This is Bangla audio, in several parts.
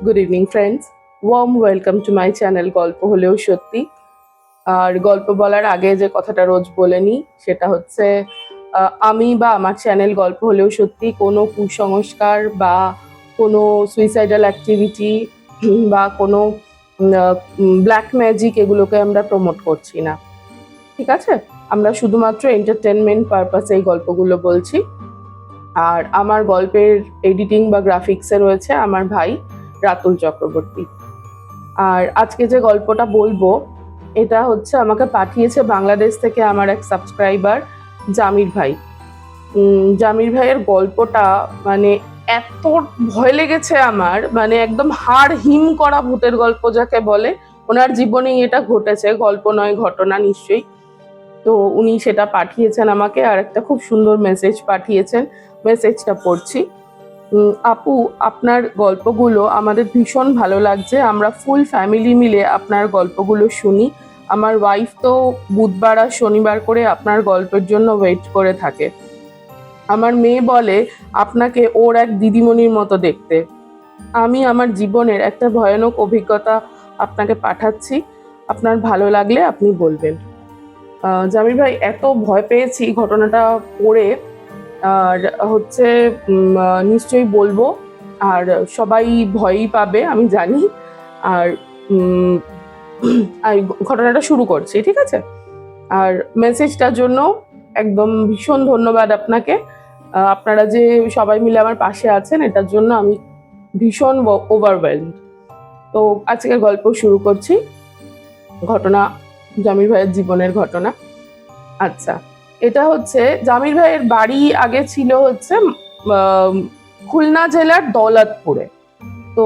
Good evening friends, warm welcome to my channel গল্প হলেও সত্যি। আর গল্প বলার আগে যে কথাটা রোজ বলে নিই সেটা হচ্ছে আমি বা আমার চ্যানেল গল্প হলেও সত্যি কোনো কুসংস্কার বা কোনো সুইসাইডাল অ্যাক্টিভিটি বা কোনো ব্ল্যাক ম্যাজিক এগুলোকে আমরা প্রমোট করছি না, ঠিক আছে? আমরা শুধুমাত্র এন্টারটেনমেন্ট পারপাসে এই গল্পগুলো বলছি। আর আমার গল্পের এডিটিং বা গ্রাফিক্সে রয়েছে আমার ভাই রাতুল চক্রবর্তী। আর আজকে যে গল্পটা বলবো এটা হচ্ছে আমাকে পাঠিয়েছে বাংলাদেশ থেকে আমার এক সাবস্ক্রাইবার জামির ভাই। জামির ভাইয়ের গল্পটা মানে এত ভয় লেগেছে আমার, মানে একদম হাড় হিম করা ভূতের গল্প যাকে বলে। ওনার জীবনেই এটা ঘটেছে, গল্প নয় ঘটনা নিশ্চয়ই। তো উনি সেটা পাঠিয়েছেন আমাকে, আর একটা খুব সুন্দর মেসেজ পাঠিয়েছেন। মেসেজটা পড়ছি। আপু, আপনার গল্পগুলো আমাদের ভীষণ ভালো লাগছে। আমরা ফুল ফ্যামিলি মিলে আপনার গল্পগুলো শুনি। আমার ওয়াইফ তো বুধবার আর শনিবার করে আপনার গল্পের জন্য ওয়েট করে থাকে। আমার মেয়ে বলে আপনাকে ওর এক দিদিমণির মতো দেখতে। আমি আমার জীবনের একটা ভয়ানক অভিজ্ঞতা আপনাকে পাঠাচ্ছি, আপনার ভালো লাগলে আপনি বলবেন। জামির ভাই, এত ভয় পেয়েছি ঘটনাটা পড়ে। আর হচ্ছে নিশ্চয়ই বলবো, আর সবাই ভয়ই পাবে আমি জানি। আর আর ঘটনাটা শুরু করছি, ঠিক আছে? আর মেসেজটার জন্য একদম ভীষণ ধন্যবাদ আপনাকে। আপনারা যে সবাই মিলে আমার পাশে আছেন এটার জন্য আমি ভীষণ ওভারওয়েলড। তো আজকের গল্প শুরু করছি। ঘটনা জামির ভাইয়ের জীবনের ঘটনা। আচ্ছা, এটা হচ্ছে জামির ভাইয়ের বাড়ি আগে ছিল হচ্ছে খুলনা জেলার দৌলতপুরে। তো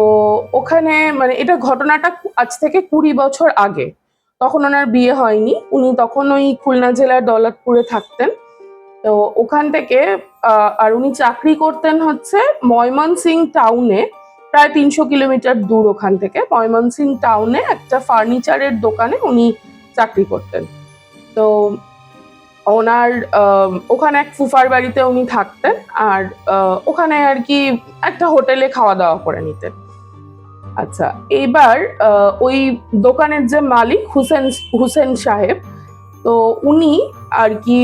ওখানে মানে এটা ঘটনাটা আজ থেকে 20 বছর আগে। তখন ওনার বিয়ে হয়নি, উনি তখন ওই খুলনা জেলার দৌলতপুরে থাকতেন। তো ওখান থেকে আর উনি চাকরি করতেন হচ্ছে ময়মনসিং টাউনে, প্রায় 300 কিলোমিটার দূর ওখান থেকে। ময়মনসিং টাউনে একটা ফার্নিচারের দোকানে উনি চাকরি করতেন। তো ওনার ওখানে এক ফুফার বাড়িতে উনি থাকতেন, আর ওখানে আর কি একটা হোটেলে খাওয়া দাওয়া করে নিতেন। আচ্ছা, এইবার ওই দোকানের যে মালিক হুসেন সাহেব, তো উনি আর কি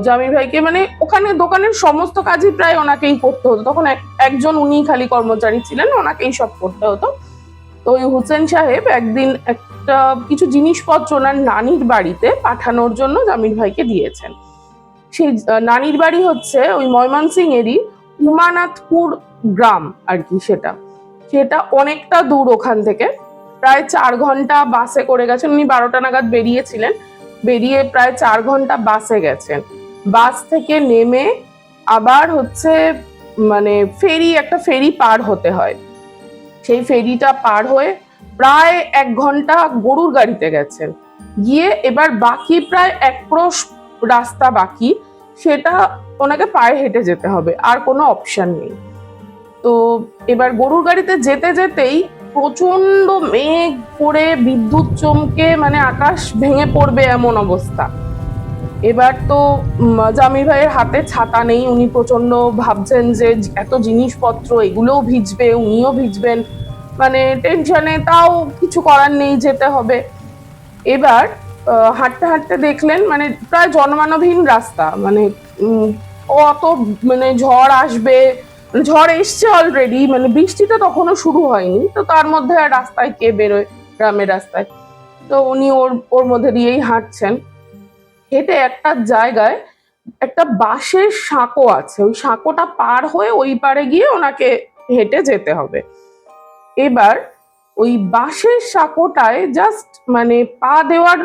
জামির ভাইকে মানে ওখানে দোকানের সমস্ত কাজই প্রায় ওনাকেই করতে হতো। তখন একজন উনি খালি কর্মচারী ছিলেন, ওনাকেই সব করতে হতো। তো ওই হুসেন সাহেব একদিন একটা কিছু জিনিসপত্র ওনার নানির বাড়িতে পাঠানোর জন্য জামির ভাইকে দিয়েছেন। সেই নানির বাড়ি হচ্ছে ওই ময়মনসিং এরই উমানাথপুর গ্রাম আর কি। সেটা সেটা অনেকটা দূর ওখান থেকে, প্রায় 4 ঘন্টা বাসে করে গেছেন। উনি 12টা নাগাদ বেরিয়েছিলেন, বেরিয়ে প্রায় 4 ঘন্টা বাসে গেছেন। বাস থেকে নেমে আবার হচ্ছে মানে একটা ফেরি পার হতে হয়। সেই ফেরিটা পার হয়ে প্রায় 1 ঘন্টা গরুর গাড়িতে গেছেন। গিয়ে এবার বাকি প্রায় 1 ক্রোশ রাস্তা বাকি, সেটা ওনাকে পায়ে হেঁটে যেতে হবে, আর কোনো অপশন নেই। তো এবার গরুর গাড়িতে যেতে যেতেই প্রচন্ড মেঘ করে বিদ্যুৎ চমকে মানে আকাশ ভেঙে পড়বে এমন অবস্থা। এবার তো জামির ভাইয়ের হাতে ছাতা নেই, উনি প্রচন্ড ভাবছেন যে এত জিনিসপত্র এগুলোও ভিজবে, উনিও ভিজবেন, মানে টেনশনে, তাও কিছু করার নেই, যেতে হবে। এবার হাঁটতে হাঁটতে দেখলেন মানে প্রায় জনমানবহীন রাস্তা, মানে অত মানে ঝড় আসবে, ঝড় এসছে অলরেডি, মানে বৃষ্টিটা তখনও শুরু হয়নি। তো তার মধ্যে আর রাস্তায় কে বেরোয়, গ্রামের রাস্তায়? তো উনি ওর ওর মধ্যে দিয়েই হাঁটছেন। হেঁটে একটা জায়গায় একটা বাঁশের সাঁকো আছে, ওই সাঁকোটা পার হয়ে ওই পারে গিয়ে ওনাকে হেঁটে যেতে হবে। এবার ওই বাঁশের সাঁকোটায় জাস্ট মানে পা দেওয়ার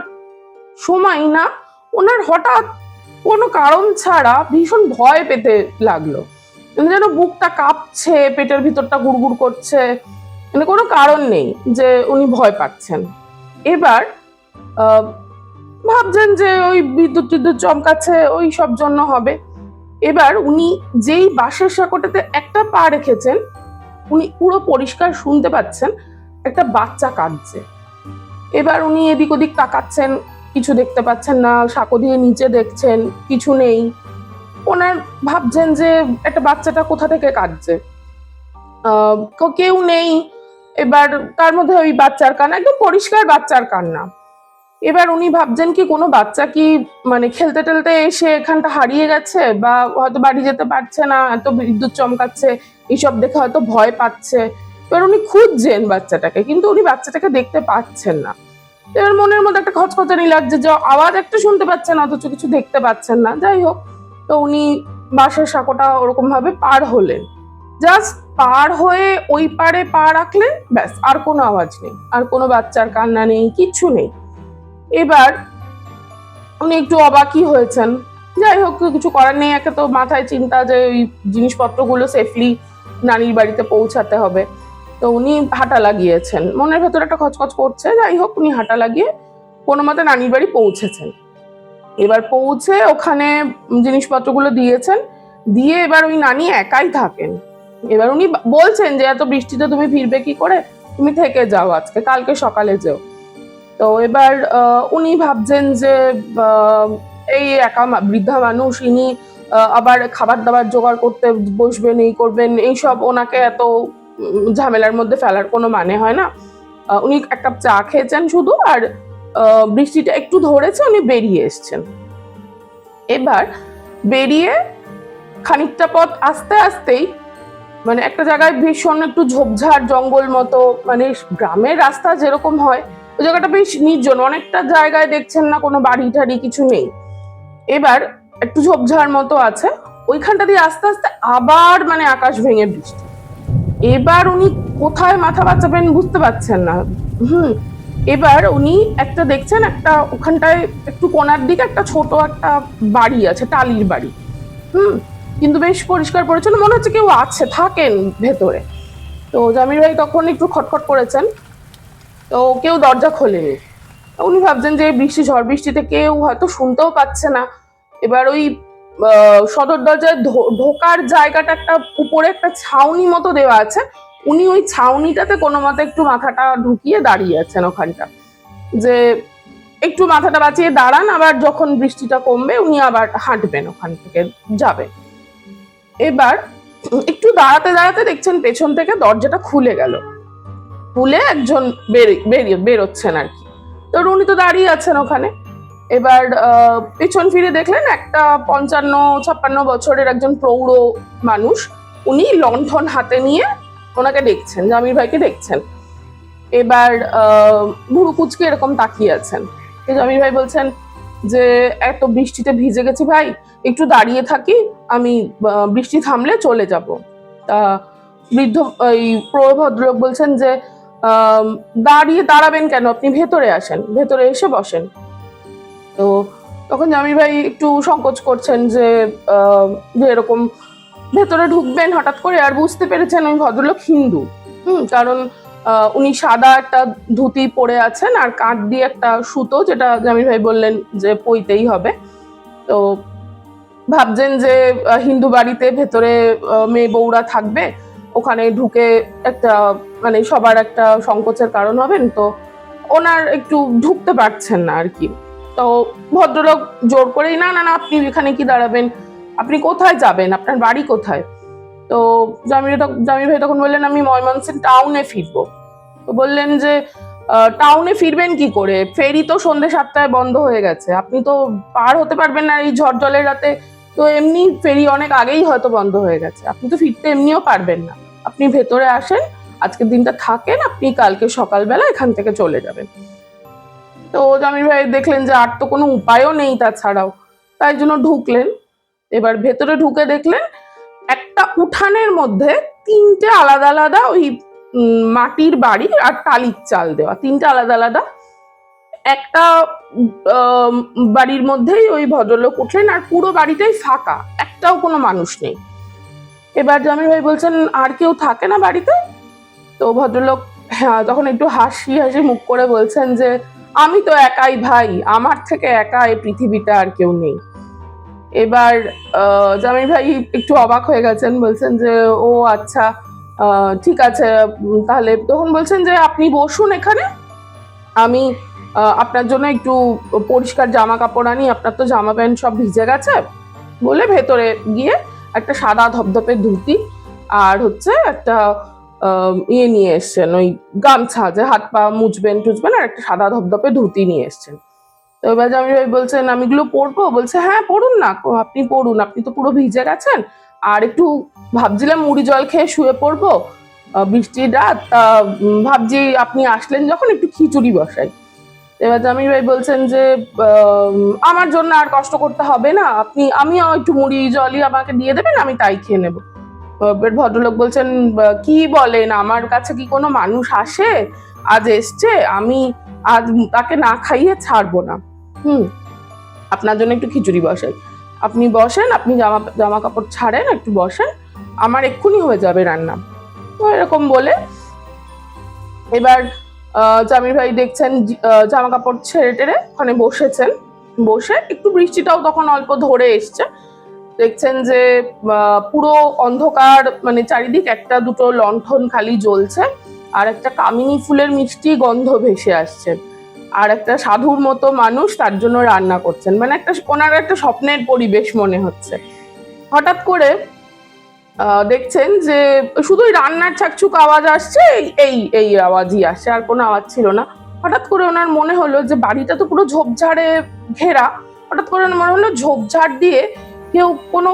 সময় না, ওনার হঠাৎ কোনো কারণ ছাড়া ভীষণ ভয় পেতে লাগলো। যেন বুকটা কাঁপছে, পেটের ভিতরটা গুড়গুড় করছে, মানে কোনো কারণ নেই যে উনি ভয় পাচ্ছেন। এবার ভাবছেন যে ওই বিদ্যুৎ টিদ্যুৎ চমকাচ্ছে, ওই সব জন্য হবে। এবার উনি যেই বাঁশের সাঁকোটাতে একটা পা রেখেছেন, উনি পুরো পরিষ্কার শুনতে পাচ্ছেন একটা বাচ্চা কাঁদছে। এবার উনি এদিক ওদিক তাকাচ্ছেন, কিছু দেখতে পাচ্ছেন না, সাঁকো দিয়ে নিচে দেখছেন, কিছু নেই। ওনার ভাবছেন যে একটা বাচ্চাটা কোথা থেকে কাঁদছে। কেউ নেই। এবার তার মধ্যে ওই বাচ্চার কান্না, একদম পরিষ্কার বাচ্চার কান্না। এবার উনি ভাবছেন কি কোনো বাচ্চা কি মানে খেলতে টেলতে এসে এখানটা হারিয়ে গেছে, বা হয়তো বাড়ি যেতে পারছে না, এত বিদ্যুৎ চমকাচ্ছে, এইসব দেখে হয়তো ভয় পাচ্ছে। এবার উনি খুঁজছেন বাচ্চাটাকে, কিন্তু উনি বাচ্চাটাকে দেখতে পাচ্ছেন না। এবার মনের মধ্যে একটা খচখচানি লাগছে যে আওয়াজ একটা শুনতে পাচ্ছেন অথচ কিছু দেখতে পাচ্ছেন না। যাই হোক, তো উনি বাঁশের সাঁকোটা ওরকম ভাবে পার হলেন। জাস্ট পার হয়ে ওই পারে পা রাখলেন, ব্যাস, আর কোনো আওয়াজ নেই, আর কোনো বাচ্চার কান্না নেই, কিচ্ছু নেই। এবার উনি একটু অবাকই হয়েছেন। যাই হোক, কিছু করার নেই, একে তো মাথায় চিন্তা যে ওই জিনিসপত্রগুলো সেফলি নানির বাড়িতে পৌঁছাতে হবে। তো উনি হাঁটা লাগিয়েছেন, মনের ভেতরে একটা খচখচ করছে। যাই হোক, উনি হাঁটা লাগিয়ে কোনো মতে নানির বাড়ি পৌঁছেছেন। এবার পৌঁছে ওখানে জিনিসপত্রগুলো দিয়েছেন, দিয়ে এবার ওই নানি একাই থাকেন। এবার উনি বলছেন যে এত বৃষ্টিতে তুমি ফিরবে কি করে, তুমি থেকে যাও, আজকে কালকে সকালে যেও। তো এবার উনি ভাবছেন যে এই একা বৃদ্ধা মানুষ, ইনি আবার খাবার দাবার জোগাড় করতে বসবেন, এই করবেন, এইসব ওনাকে এত ঝামেলার মধ্যে ফেলার কোনো মানে হয় না। উনি এক কাপ চা খেয়েছেন শুধু, আর বৃষ্টিটা একটু ধরেছে, উনি বেরিয়ে এসছেন। এবার বেরিয়ে খানিকটা পথ আসতে আসতেই মানে একটা জায়গায় ভীষণ একটু ঝোপঝাড় জঙ্গল মতো, মানে গ্রামের রাস্তা যেরকম হয় ওই জায়গাটা বেশ নির্জন, অনেকটা জায়গায় দেখছেন না কোনো বাড়ি টাড়ি কিছু নেই। এবার একটু ঝোপঝাড় মতো আছে, ওইখানটা দিয়ে আস্তে আস্তে আবার মানে আকাশ ভেঙে বৃষ্টি। এবার উনি কোথায় মাথা বাঁচাবেন বুঝতে পারছেন না। এবার উনি একটা দেখছেন, একটা ওখানটায় একটু কোনার দিকে একটা ছোট একটা বাড়ি আছে, টালির বাড়ি। কিন্তু বেশ পরিষ্কার পরিচ্ছন্ন, মনে হচ্ছে কেউ আছে, থাকেন ভেতরে। তো জামির ভাই তখন একটু খটখট করেছেন, তো কেউ দরজা খোলেনি। উনি ভাবছেন যে বৃষ্টি, ঝড় বৃষ্টিতে কেউ হয়তো শুনতেও পাচ্ছে না। এবার ওই সদর দরজায় ঢোকার জায়গাটা একটা উপরে একটা ছাউনি মতো দেওয়া আছে, উনি ওই ছাউনিটাতে কোনো মতে একটু মাথাটা ঢুকিয়ে দাঁড়িয়ে আছেন ওখানটা, যে একটু মাথাটা বাঁচিয়ে দাঁড়ান, আবার যখন বৃষ্টিটা কমবে উনি আবার হাঁটবেন, ওখান থেকে যাবেন। এবার একটু দাঁড়াতে দাঁড়াতে দেখছেন পেছন থেকে দরজাটা খুলে গেল, খুলে একজন বেরোচ্ছেন আর কি। তো উনি তো দাঁড়িয়ে আছেন ওখানে। এবার পেছন ফিরে দেখলেন একটা 55-56 বছরের একজন প্রৌঢ় মানুষ, উনি লণ্ঠন হাতে নিয়ে ওনাকে দেখছেন, জামির ভাইকে দেখছেন। এবার ভুরু কুচকে এরকম তাকিয়ে আছেন। জামির ভাই বলছেন যে এত বৃষ্টিতে ভিজে গেছি ভাই, একটু দাঁড়িয়ে থাকি, আমি বৃষ্টি থামলে চলে যাব। তা বৃদ্ধ এই ভদ্রলোক বলছেন যে দাঁড়াবেন কেন, আপনি ভেতরে আসেন, ভেতরে এসে বসেন। তো তখন জামির ভাই একটু সংকোচ করছেন যে এরকম ভেতরে ঢুকবেন হঠাৎ করে, আর বুঝতে পেরেছেন ওই ভদ্রলোক হিন্দু। কারণ উনি সাদা একটা ধুতি পরে আছেন, আর কাঁধ দিয়ে একটা সুতো, যেটা জামির ভাই বললেন যে পইতেই হবে। তো ভাবছেন যে হিন্দু বাড়িতে ভেতরে মেয়ে বউরা থাকবে, ওখানে ঢুকে একটা মানে সবার একটা সংকোচের কারণ হবেন, তো ওনার একটু ঢুকতে পারছেন না আর কি। তো ভদ্রলোক জোর করেই, না না না, আপনি এখানে কি দাঁড়াবেন, আপনি কোথায় যাবেন, আপনার বাড়ি কোথায়? তো জামির ভাই তখন বললেন আমি ময়মনসিং টাউনে ফিরবো। তো বললেন যে টাউনে ফিরবেন কি করে, ফেরি তো সন্ধ্যে 7টায় বন্ধ হয়ে গেছে, আপনি তো পার হতে পারবেন না এই ঝড় জলের রাতে, তো এমনি ফেরি অনেক আগেই হয়তো বন্ধ হয়ে গেছে, আপনি তো ফিরতে এমনিও পারবেন না, আপনি ভেতরে আসেন, আজকের দিনটা থাকেন, আপনি কালকে সকালবেলা এখান থেকে চলে যাবেন। তো জামির ভাই দেখলেন যে আর তো কোনো উপায়ও নেই তাছাড়াও, তাই জন্য ঢুকলেন। এবার ভেতরে ঢুকে দেখলেন একটা উঠানের মধ্যে 3টে আলাদা আলাদা ওই মাটির বাড়ি আর টালির চাল দেওয়া, 3টে আলাদা আলাদা। একটা বাড়ির মধ্যেই ওই ভদ্রলোক উঠলেন, আর পুরো বাড়িটাই ফাঁকা, একটাও কোনো মানুষ নেই। এবার জামির ভাই বলছেন আর কেউ থাকে না বাড়িতে? তো ভদ্রলোক হ্যাঁ তখন একটু হাসি হাসি মুখ করে বলছেন যে আমি তো একাই ভাই, আমার থেকে একা এই পৃথিবীতে আর কেউ নেই। এবার জামির ভাই একটু অবাক হয়ে গেছেন, বলছেন যে ও আচ্ছা, ঠিক আছে তাহলে। তখন বলছেন যে আপনি বসুন এখানে, আমি আপনার জন্য একটু পরিষ্কার জামা কাপড় আনি, আপনার তো জামা প্যান্ট সব ভিজে গেছে। বলে ভেতরে গিয়ে একটা সাদা ধপধপে ধুতি আর হচ্ছে একটা ইয়ে নিয়ে এসছেন, ওই গামছা যে হাত পা মুছবেন টুছবেন, আর একটা সাদা ধবধবে ধুতি নিয়ে এসছেন। তো এবার জামিল ভাই বলছেন আমি এগুলো পরবো? বলছে হ্যাঁ পড়ুন না, আপনি পড়ুন, আপনি তো পুরো ভিজে গেছেন, আর একটু ভাবছিলাম মুড়ি জল খেয়ে শুয়ে পড়বো, বৃষ্টির রাত, ভাবছি আপনি আসলেন যখন একটু খিচুড়ি বসাই। এবার জামিল ভাই বলছেন যে আমার জন্য আর কষ্ট করতে হবে না, আমিও একটু মুড়ি জলই আমাকে দিয়ে দেবেন, আমি তাই খেয়ে নেবো। ভদ্রলোক বলছেন কি বলেন, আমার কাছে কি কোনো মানুষ আসে? আজ এসছে, আমি আজ তাকে না খাইয়ে ছাড়বো না। হুম, আপনার জন্য একটু খিচুড়ি বসাই, আপনি বসেন, আপনি জামা জামা কাপড় ছাড়েন, একটু বসেন, আমার এক্ষুনি হয়ে যাবে রান্না। তো এরকম বলে এবার জামির ভাই দেখছেন জামা কাপড় ছেড়ে টেড়ে ওখানে বসেছেন, বসে একটু বৃষ্টিটাও তখন অল্প ধরে এসছে, দেখছেন যে পুরো অন্ধকার, মানে চারিদিক একটা দুটো লণ্ঠন খালি জ্বলছে, আর একটা কামিনী ফুলের মিষ্টি গন্ধ ভেসে আসছে, আর একটা সাধুর মতো মানুষ তার জন্য রান্না করছেন, মানে ওনার একটা স্বপ্নের পরিবেশ মনে হচ্ছে। হঠাৎ করে দেখছেন যে শুধুই রান্নার ছাকছুক আওয়াজ আসছে, এই এই আওয়াজই আসছে, আর কোনো আওয়াজ ছিল না। হঠাৎ করে ওনার মনে হলো যে বাড়িটা তো পুরো ঝোপঝাড়ে ঘেরা, হঠাৎ করে মনে হলো ঝোপঝাড় দিয়ে কেউ কোনো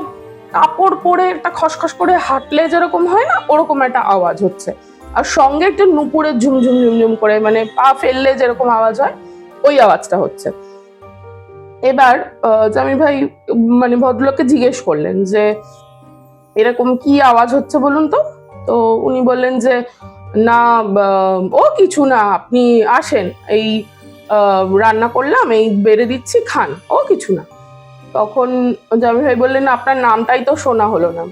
কাপড় পরে একটা খসখস করে হাঁটলে যেরকম হয় না, ওরকম একটা আওয়াজ হচ্ছে, আর সঙ্গে একটা নুপুরের ঝুমঝুম ঝুমঝুম করে, মানে পা ফেললে যেরকম আওয়াজ হয় ওই আওয়াজটা হচ্ছে। এবার জামিল ভাই মানে ভদ্রলোককে জিজ্ঞেস করলেন যে এরকম কি আওয়াজ হচ্ছে বলুন তো। তো উনি বললেন যে না, ও কিছু না, আপনি আসেন, এই রান্না করলাম, এই বেড়ে দিচ্ছি, খান, ও কিছু না। তখন জামিল ভাই বললেন আপনার নামটাই তো শোনা হলো না।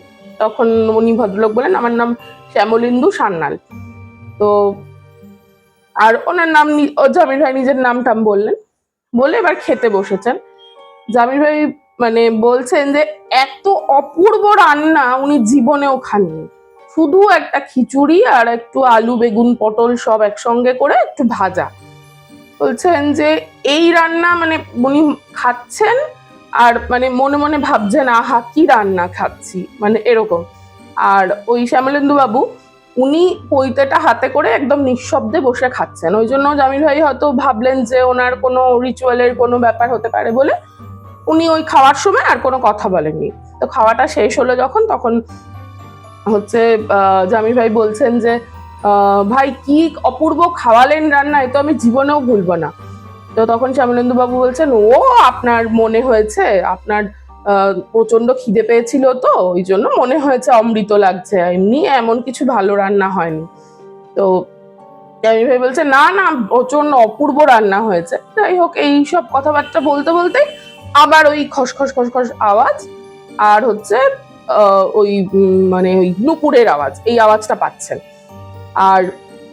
তখন উনি ভদ্রলোক বললেন আমার নাম শ্যামলেন্দু সান্যাল। তো আর ওনার নাম জামিল ভাই নিজের নামটাম বললেন, বলে এবার খেতে বসেছেন। জামিল ভাই মানে বলছেন যে এত অপূর্ব রান্না উনি জীবনেও খাননি, শুধু একটা খিচুড়ি আর একটু আলু বেগুন পটল সব একসঙ্গে করে একটু ভাজা। বলছেন যে এই রান্না মানে উনি খাচ্ছেন আর মানে মনে মনে ভাবছেন আহা কি রান্না খাচ্ছি, মানে এরকম। আর ওই শ্যামলেন্দু বাবু উনি পৈতেটা হাতে করে একদম নিঃশব্দে বসে খাচ্ছেন, ওই জন্য জামিল ভাই হয়তো ভাবলেন যে ওনার কোনো রিচুয়ালের কোনো ব্যাপার হতে পারে বলে উনি ওই খাওয়ার সময় আর কোনো কথা বলেননি। তো খাওয়াটা শেষ হলো যখন, তখন হচ্ছে জামিল ভাই বলছেন যে ভাই কি অপূর্ব খাওয়ালেন রান্না, এ তো আমি জীবনেও ভুলবো না। তো তখন শ্যামলেন্দু বাবু বলছেন ও আপনার মনে হয়েছে, আপনার প্রচন্ড খিদে পেয়েছিল তো ওই জন্য মনে হয়েছে অমৃত লাগছে, এমনি এমন কিছু ভালো রান্না হয়নি। তো জামিল ভাই বলছে না না, প্রচন্ড অপূর্ব রান্না হয়েছে। যাই হোক, এই সব কথাবার্তা বলতে বলতেই আবার ওই খসখস খসখস আওয়াজ, আর হচ্ছে ওই মানে ওই নুপুরের আওয়াজ, এই আওয়াজটা পাচ্ছেন। আর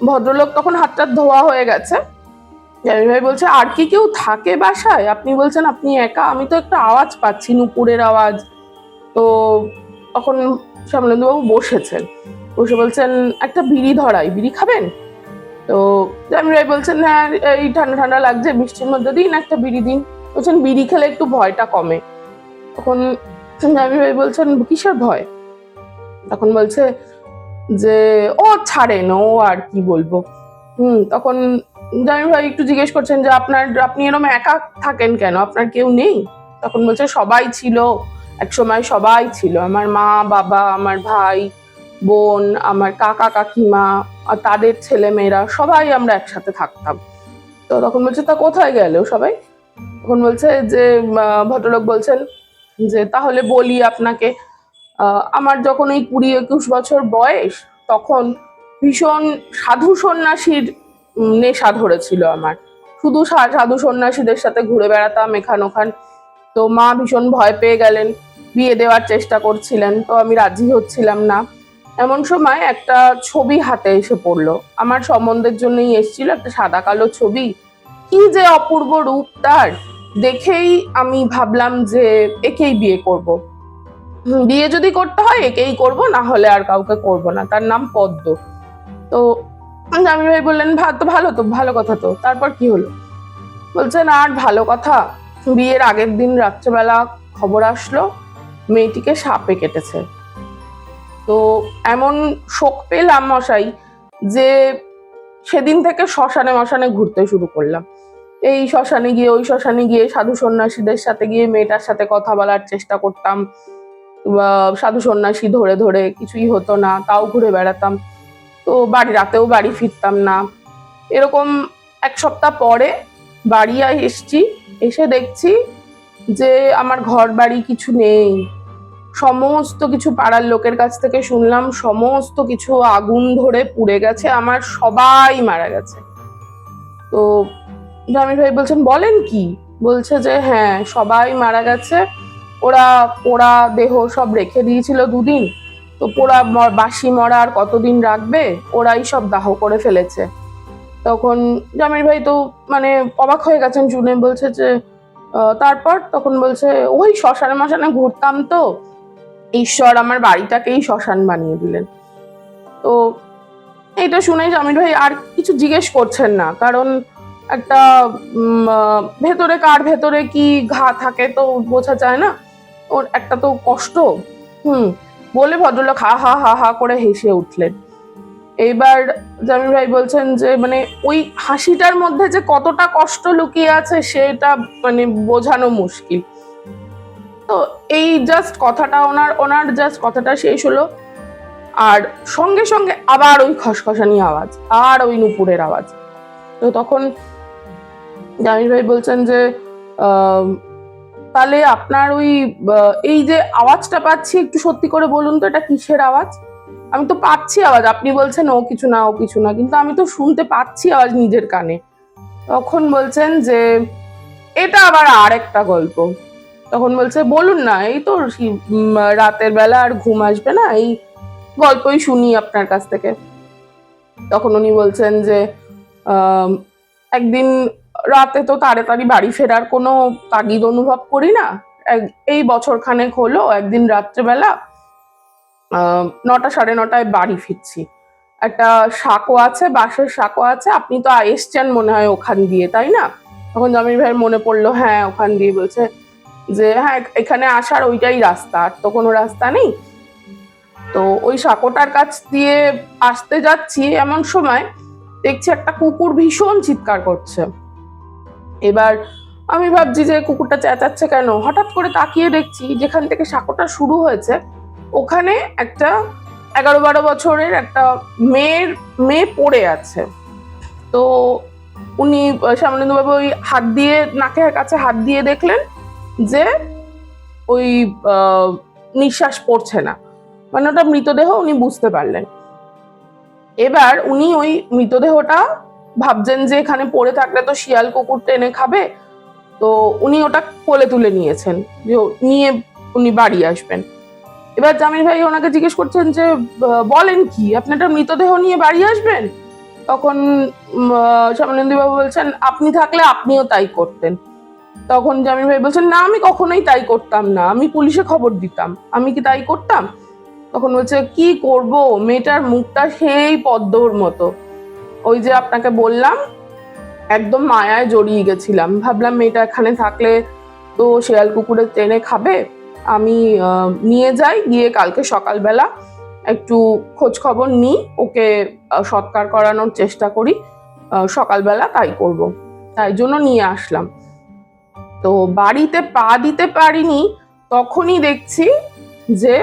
ভদ্রলোক তখন হাতটা ধোয়া হয়ে গেছে। জামিল ভাই বলছে আর কি কেউ থাকে বাসায়? আপনি বলছেন আপনি একা, আমি তো একটা আওয়াজ পাচ্ছি, নুপুরের আওয়াজ। তো তখন শ্যামলেন্দু বাবু বসেছেন, বসে বলছেন একটা বিড়ি ধরাই, বিড়ি খাবেন? তো জামিল ভাই বলছেন হ্যাঁ এই ঠান্ডা ঠান্ডা লাগছে, বৃষ্টির মধ্যে দিন একটা বিড়ি দিন। বলছেন বিড়ি খেলে একটু ভয়টা কমে। তখন জামিল ভাই বলছেন কিসের ভয়? তখন বলছে যে ও ছাড়েন, ও আর কি বলবো। তখন জামিল ভাই একটু জিজ্ঞেস করছেন যে আপনি এরকম একা থাকেন কেন, আপনার কেউ নেই? তখন বলছে সবাই ছিল, এক সময় সবাই ছিল, আমার মা বাবা, আমার ভাই বোন, আমার কাকা কাকিমা আর তাদের ছেলে মেয়েরা, সবাই আমরা একসাথে থাকতাম। তো তখন বলছে তা কোথায় গেল সবাই? তখন বলছে যে ভদ্রলোক বলছেন যে তাহলে বলি আপনাকে, আমার যখন ওই 20-21 বছর বয়স, তখন ভীষণ সাধু সন্ন্যাসীর নেশা ধরেছিল আমার, শুধু সাধু সন্ন্যাসীদের সাথে ঘুরে বেড়াতাম এখান ওখান। তো মা ভীষণ ভয় পেয়ে গেলেন, বিয়ে দেওয়ার চেষ্টা করছিলেন, তো আমি রাজি হচ্ছিলাম না। এমন সময় একটা ছবি হাতে এসে পড়লো, আমার সম্বন্ধের জন্যই এসেছিল, একটা সাদা কালো ছবি, কি যে অপূর্ব রূপ তার, দেখেই আমি ভাবলাম যে একেই বিয়ে করব। বিয়ে যদি করতে হয় একেই করব, না হলে আর কাউকে করব না, তার নাম পদ্ম। তো জামিল ভাই বললেন ভালো তো, ভালো কথা তো, তারপর কি হলো? বলছেন আর ভালো কথা, বিয়ের আগের দিন রাত্রেবেলা খবর আসলো মেয়েটিকে সাপে কেটেছে। তো এমন শোক পেলাম মশাই যে সেদিন থেকে শ্মশানে মশানে ঘুরতে শুরু করলাম। এই শ্মশানে গিয়ে ওই শ্মশানে গিয়ে সাধু সন্ন্যাসীদের সাথে গিয়ে মেয়েটার সাথে কথা বলার চেষ্টা করতাম, সাধু সন্ন্যাসী ধরে ধরে, কিছুই হতো না, তাও ঘুরে বেড়াতাম। তো রাতেও বাড়ি ফিরতাম না। এরকম 1 সপ্তাহ পরে বাড়ি এসছি, এসে দেখছি যে আমার ঘর বাড়ি কিছু নেই। সমস্ত কিছু পাড়ার লোকের কাছ থেকে শুনলাম, সমস্ত কিছু আগুন ধরে পুড়ে গেছে, আমার সবাই মারা গেছে। তো জামির ভাই বলছেন বলেন কি? বলছে যে হ্যাঁ, সবাই মারা গেছে। ওরা পোড়া দেহ সব রেখে দিয়েছিল 2 দিন, তো পোড়া বাসি মরা আর কতদিন রাখবে, ওরাই সব দাহ করে ফেলেছে। তখন জামির ভাই তো মানে অবাক হয়ে গেছেন শুনে, বলছে যে তারপর? তখন বলছে ওই শ্মশানে মশানে ঘুরতাম, তো ঈশ্বর আমার বাড়িটাকেই শ্মশান বানিয়ে দিলেন। তো এটা শুনে জামির ভাই আর কিছু জিজ্ঞেস করছেন না, কারণ একটা ভেতরে কার ভেতরে কি ঘা থাকে তো বোঝা যায় না, ওর একটা তো কষ্ট। বলে ভদ্রলোক হা হা হা হা করে হেসে উঠলেন। এইবার জামির ভাই বলছেন যে মানে ওই হাসিটার মধ্যে যে কতটা কষ্ট লুকিয়ে আছে সেটা মানে বোঝানো মুশকিল। তো এই জাস্ট কথাটা ওনার জাস্ট কথাটা শেষ হলো, আর সঙ্গে সঙ্গে আবার ওই খসখসানি আওয়াজ, আর ওই নুপুরের আওয়াজ। তো তখন জামির ভাই বলছেন যে তাহলে আপনার ওই এই যে আওয়াজটা পাচ্ছি, একটু সত্যি করে বলুন তো এটা কিসের আওয়াজ? আমি তো পাচ্ছি আওয়াজ, আপনি বলছেন ও কিছু না ও কিছু না, কিন্তু আমি তো শুনতে পাচ্ছি আওয়াজ নিজের কানে। তখন বলছেন যে এটা আবার আর একটা গল্প। তখন বলছে বলুন না, এই তো রাতের বেলা আর ঘুম আসবে না, এই গল্পই শুনি আপনার কাছ থেকে। তখন উনি বলছেন যে একদিন রাতে তো তাড়াতাড়ি বাড়ি ফেরার কোনো তাগিদ অনুভব করি না, এই বছর খানেক হলো একদিন রাত্রেবেলা 9টা 9:30টায় বাড়ি ফিরছি। একটা সাঁকো আছে, বাঁশের সাঁকো আছে, আপনি তো এসছেন মনে হয় ওখান দিয়ে, তাই না? তখন জামির ভাইয়ের মনে পড়লো হ্যাঁ ওখান দিয়ে। বলছে যে হ্যাঁ এখানে আসার ওইটাই রাস্তা, আর তো কোনো রাস্তা নেই। তো ওই সাঁকোটার কাছ দিয়ে আসতে যাচ্ছি, এমন সময় দেখছি একটা কুকুর ভীষণ চিৎকার করছে। এবার আমি ভাবছি যে কুকুরটা চেঁচাচ্ছে কেন, হঠাৎ করে তাকিয়ে দেখছি যেখান থেকে সাঁকোটা শুরু হয়েছে ওখানে একটা 11-12 বছরের একটা মেয়ে পড়ে আছে। তো উনি শ্যামলেন্দুবাবু ওই হাত দিয়ে নাকের কাছে হাত দিয়ে দেখলেন যে ওই নিঃশ্বাস পড়ছে না, মানে ওটা মৃতদেহ, উনি বুঝতে পারলেন। এবার উনি ওই মৃতদেহটা ভাবছেন যে এখানে পড়ে থাকলে তো শিয়াল কুকুর টেনে খাবে, তো উনি ওটা কোলে তুলে নিয়েছেন, যে নিয়ে উনি বাড়ি আসবেন। এবার জামির ভাই ওনাকে জিজ্ঞেস করছেন যে বলেন কি, আপনি একটা মৃতদেহ নিয়ে বাড়ি আসবেন? তখন শ্যামলেন্দুবাবু বলছেন আপনি থাকলে আপনিও তাই করতেন। তখন জামির ভাই বলছেন না, আমি কখনোই তাই করতাম না, আমি পুলিশে খবর দিতাম, আমি কি তাই করতাম? তখন বলছে কি করব, মেয়েটার মুখটা সেই পদ্মর মতো, ওই যে আপনাকে বললাম একদম মায়ায় জড়িয়ে গেছিলাম, ভাবলাম মেয়েটা এখানে থাকলে তো শেয়াল কুকুরে টেনে খাবে, আমি নিয়ে যাই, গিয়ে কালকে সকালবেলা একটু খোঁজ খবর নিই, ওকে সৎকার করানোর চেষ্টা করি, সকালবেলা তাই করব, তাই জন্য নিয়ে আসলাম। তো বাড়িতে পা দিতে পারিনি, তখনই দেখছি যে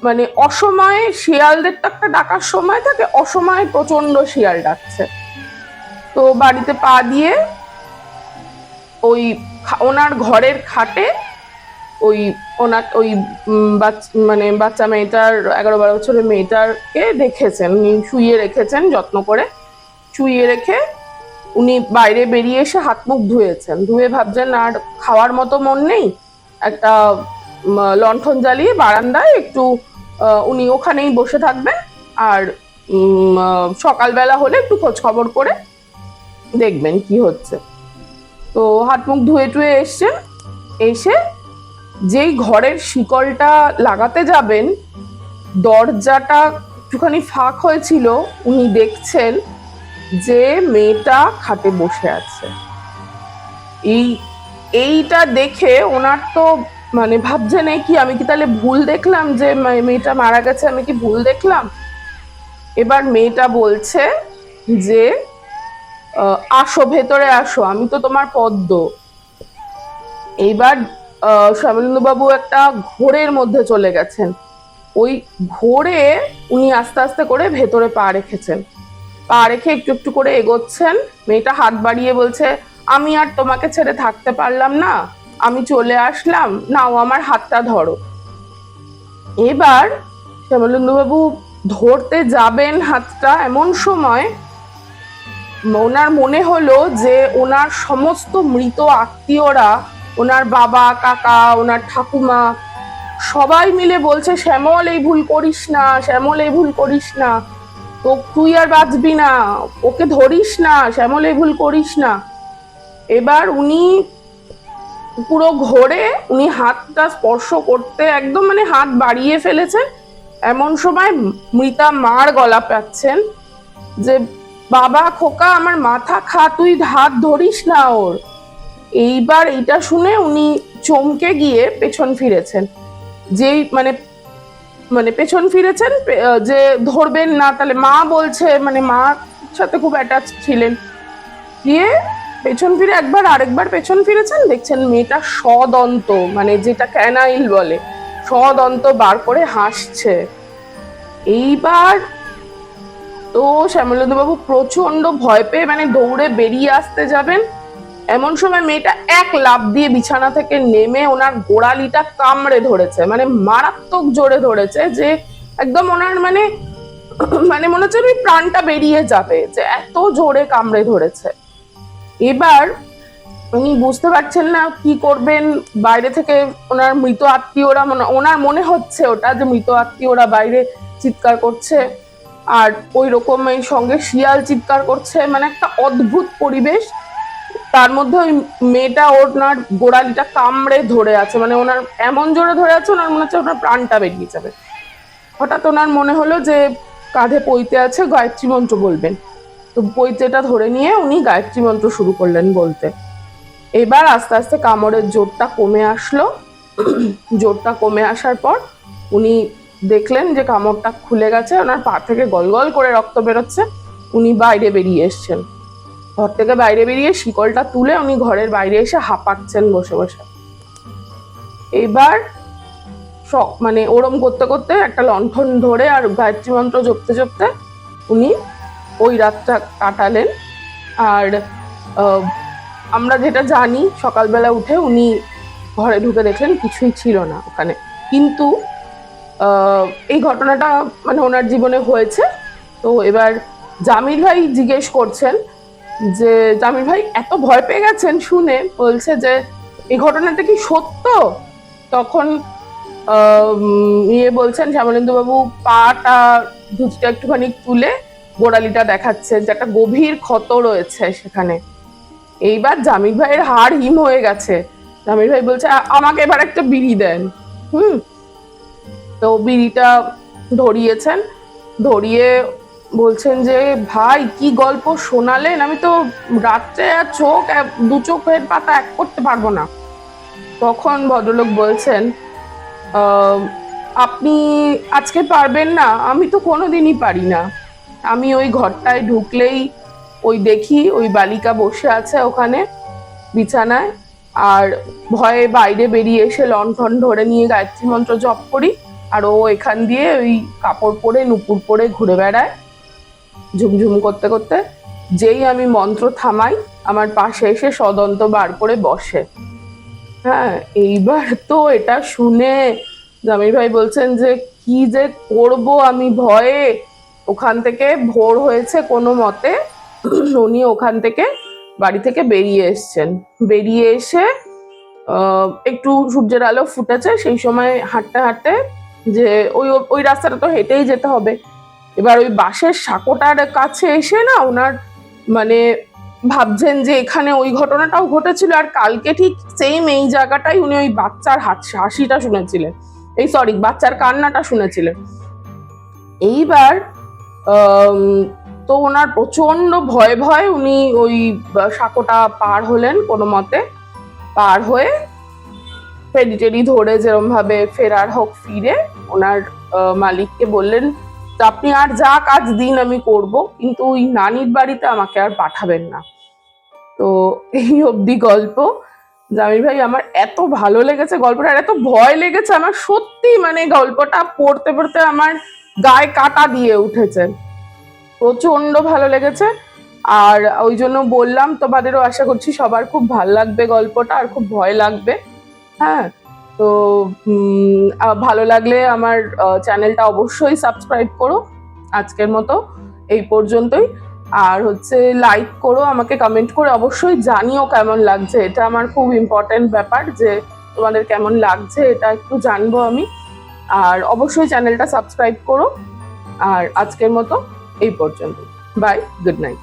মানে অসময়ে শিয়ালদের তো একটা ডাকার সময় থাকে, অসময়ে প্রচন্ড শিয়াল ডাকছে। তো বাড়িতে পা দিয়ে ওই ওনার ঘরের খাটে ওই ওনার ওই মানে বাচ্চা মেয়েটার 11-12 বছরের মেয়েটাকে রেখেছেন, উনি শুইয়ে রেখেছেন, যত্ন করে শুইয়ে রেখে উনি বাইরে বেরিয়ে এসে হাত মুখ ধুয়েছেন, ধুয়ে ভাবছেন আর খাওয়ার মতো মন নেই, একটা লণ্ঠন জ্বালিয়ে বারান্দায় একটু উনি ওখানেই বসে থাকবেন, আর সকালবেলা হলে একটু খোঁজ খবর করে দেখবেন কি হচ্ছে। তো হাত মুখ ধুয়ে টুয়ে এসছেন, এসে যেই ঘরের শিকলটা লাগাতে যাবেন, দরজাটা একটুখানি ফাঁক হয়েছিল, উনি দেখছেন যে মেয়েটা খাটে বসে আছে। এইটা দেখে ওনার তো মানে ভাবছেন এই কি, আমি কি তাহলে ভুল দেখলাম যে মেয়েটা মারা গেছে, আমি কি ভুল দেখলাম? এবার মেয়েটা বলছে যে আসো ভেতরে আসো, আমি তো তোমার পদ্ম। এইবার শ্যামলেন্দু বাবু একটা ঘোরের মধ্যে চলে গেছেন। ওই ঘোরে উনি আস্তে আস্তে করে ভেতরে পা রেখেছেন। পা রেখে একটু একটু করে এগোচ্ছেন। মেয়েটা হাত বাড়িয়ে বলছে, আমি আর তোমাকে ছেড়ে থাকতে পারলাম না, আমি চলে আসলাম, নাও আমার হাতটা ধরো। এবার শ্যামলেন্দু বাবু ধরতে যাবেন হাতটা, এমন সময় ওনার মনে হলো যে ওনার সমস্ত মৃত আত্মীয়রা, ওনার বাবা, কাকা, ওনার ঠাকুমা, সবাই মিলে বলছে, শ্যামল এই ভুল করিস না, শ্যামল এই ভুল করিস না, তো তুই আর বাঁচবি না, ওকে ধরিস না, শ্যামল এই ভুল করিস না। এবার উনি পুরো ঘোরে উনি হাতটা স্পর্শ করতে একদম মানে হাত বাড়িয়ে ফেলেছেন। এমন সময় মৃতা মার গলা পাচ্ছেন যে, বাবা খোকা আমার মাথা খা, তুই হাত ধরিস না ওর। এইবার এইটা শুনে উনি চমকে গিয়ে পেছন ফিরেছেন। যেই মানে মানে পেছন ফিরেছেন যে ধরবেন না, তাহলে মা বলছে, মানে মার সাথে খুব অ্যাটাচ ছিলেন। দিয়ে পেছন ফিরে একবার আরেকবার পেছন ফিরেছেন, দেখছেন মেয়েটা সদন্ত, মানে যেটা ক্যানাইল বলে, সদন্ত বার করে হাসছে। এইবার তো শ্যামলেন্দু বাবু প্রচন্ড ভয় পেয়ে মানে দৌড়ে বেরিয়ে আসতে যাবেন, এমন সময় মেয়েটা এক লাফ দিয়ে বিছানা থেকে নেমে ওনার গোড়ালিটা কামড়ে ধরেছে, মানে মারাত্মক জোরে ধরেছে, যে একদম ওনার মানে মানে মনে হচ্ছে ওই প্রাণটা বেরিয়ে যাবে, যে এত জোরে কামড়ে ধরেছে। এবার উনি বুঝতে পারছেন না কি করবেন। বাইরে থেকে ওনার মৃত আত্মীয়রা, ওনার মনে হচ্ছে ওটা যে মৃত আত্মীয়রা বাইরে চিৎকার করছে, আর ওই রকম এই সঙ্গে শিয়াল চিৎকার করছে, মানে একটা অদ্ভুত পরিবেশ। তার মধ্যে ওই মেয়েটা ওনার গোড়ালিটা কামড়ে ধরে আছে, মানে ওনার এমন জোরে ধরে আছে, ওনার মনে হচ্ছে ওনার প্রাণটা বেরিয়ে যাবে। হঠাৎ ওনার মনে হলো যে কাঁধে পইতে আছে, গায়ত্রী মন্ত্র বলবেন। তো পইতেটা ধরে নিয়ে উনি গায়ত্রী মন্ত্র শুরু করলেন বলতে। এবার আস্তে আস্তে কামড়ের জোরটা কমে আসলো। জোরটা কমে আসার পর উনি দেখলেন যে কামড়টা খুলে গেছে, ওনার পা থেকে গলগল করে রক্ত বেরোচ্ছে। উনি বাইরে বেরিয়ে এসছেন, ঘর থেকে বাইরে বেরিয়ে শিকলটা তুলে উনি ঘরের বাইরে এসে হাঁপাচ্ছেন বসে বসে। এবার মানে ওরম করতে করতে একটা লণ্ঠন ধরে আর গায়ত্রী মন্ত্র জপতে জপতে উনি ওই রাতটা কাটালেন। আর আমরা যেটা জানি, সকালবেলা উঠে উনি ঘরে ঢুকে দেখলেন কিছুই ছিল না ওখানে। কিন্তু এই ঘটনাটা মানে ওনার জীবনে হয়েছে। তো এবার জামিল ভাই জিজ্ঞেস করছেন যে, জামিল ভাই এত ভয় পেয়ে গেছেন শুনে, বলছে যে এই ঘটনাটা কি সত্য? তখন ইয়ে বলছেন, শ্যামলেন্দু বাবু পাটা ধুতিটা একটুখানি তুলে গোড়ালিটা দেখাচ্ছেন যে একটা গভীর ক্ষত রয়েছে সেখানে। এইবার জামিল ভাইয়ের হাড় হিম হয়ে গেছে। জামিল ভাই বলছে, আমাকে এবার একটা বিড়ি দেন। তো বিড়িটা ধরিয়েছেন, ধরিয়ে বলছেন যে, ভাই কি গল্প শোনালেন, আমি তো রাত্রে আর চোখ দু চোখের পাতা এক করতে পারবো না। তখন ভদ্রলোক বলছেন, আপনি আজকে পারবেন না, আমি তো কোনোদিনই পারি না। আমি ওই ঘরটায় ঢুকলেই ওই দেখি ওই বালিকা বসে আছে ওখানে বিছানায়, আর ভয়ে বাইরে বেরিয়ে এসে লণ্ঠন ধরে নিয়ে গায়ত্রী মন্ত্র জপ করি, আর ও এখান দিয়ে ওই কাপড় পরে নুপুর পরে ঘুরে বেড়ায় ঝুমঝুম করতে করতে। যেই আমি মন্ত্র থামাই, আমার পাশে এসে সদন্ত বার করে বসে। হ্যাঁ, এইবার তো এটা শুনে জামিল ভাই বলছেন যে কি যে করব আমি ভয়ে। ওখান থেকে ভোর হয়েছে কোনো মতে উনি ওখান থেকে বাড়ি থেকে বেরিয়ে এসছেন। বেরিয়ে এসে একটু সূর্যের আলো ফুটেছে, সেই সময় হাঁটতে হাঁটতে, যে ওই ওই রাস্তাটা তো হেঁটেই যেতে হবে। এবার ওই বাঁশের সাঁকোটার কাছে এসে না ওনার মানে ভাবছেন যে এখানে ওই ঘটনাটাও ঘটেছিল, আর কালকে ঠিক সেম এই জায়গাটাই উনি ওই বাচ্চার হাসিটা শুনেছিলেন, এই সরি বাচ্চার কান্নাটা শুনেছিলেন। এইবার তো ওনার প্রচন্ড ভয় ভয় উনি ওই সাঁকোটা পার হলেন কোনো মতে। পার হয়ে পেডিটেরি ধরে যেরকম ভাবে ফেরার হোক ফিরে ওনার মালিককে বললেন, "তো আপনি আর যা কাজ দিন আমি করব, কিন্তু ওই নানির বাড়িতে আমাকে আর পাঠাবেন না।" তো এই অবধি গল্প। জামিল ভাই, আমার এত ভালো লেগেছে গল্পটা, আর এত ভয় লেগেছে আমার, সত্যি মানে গল্পটা পড়তে পড়তে আমার গায়ে কাঁটা দিয়ে উঠেছে, প্রচন্ড ভালো লেগেছে। আর ওই জন্য বললাম, তোমাদেরও আশা করছি সবার খুব ভালো লাগবে গল্পটা, আর খুব ভয় লাগবে। হ্যাঁ, তো ভালো লাগলে আমার চ্যানেলটা অবশ্যই সাবস্ক্রাইব করো। আজকের মতো এই পর্যন্তই। আর হচ্ছে লাইক করো, আমাকে কমেন্ট করে অবশ্যই জানিও কেমন লাগছে, এটা আমার খুব ইম্পর্টেন্ট ব্যাপার যে তোমাদের কেমন লাগছে এটা একটু জানবো আমি। আর অবশ্যই চ্যানেলটা সাবস্ক্রাইব করো। আর আজকের মতো এই পর্যন্ত, বাই, গুড নাইট।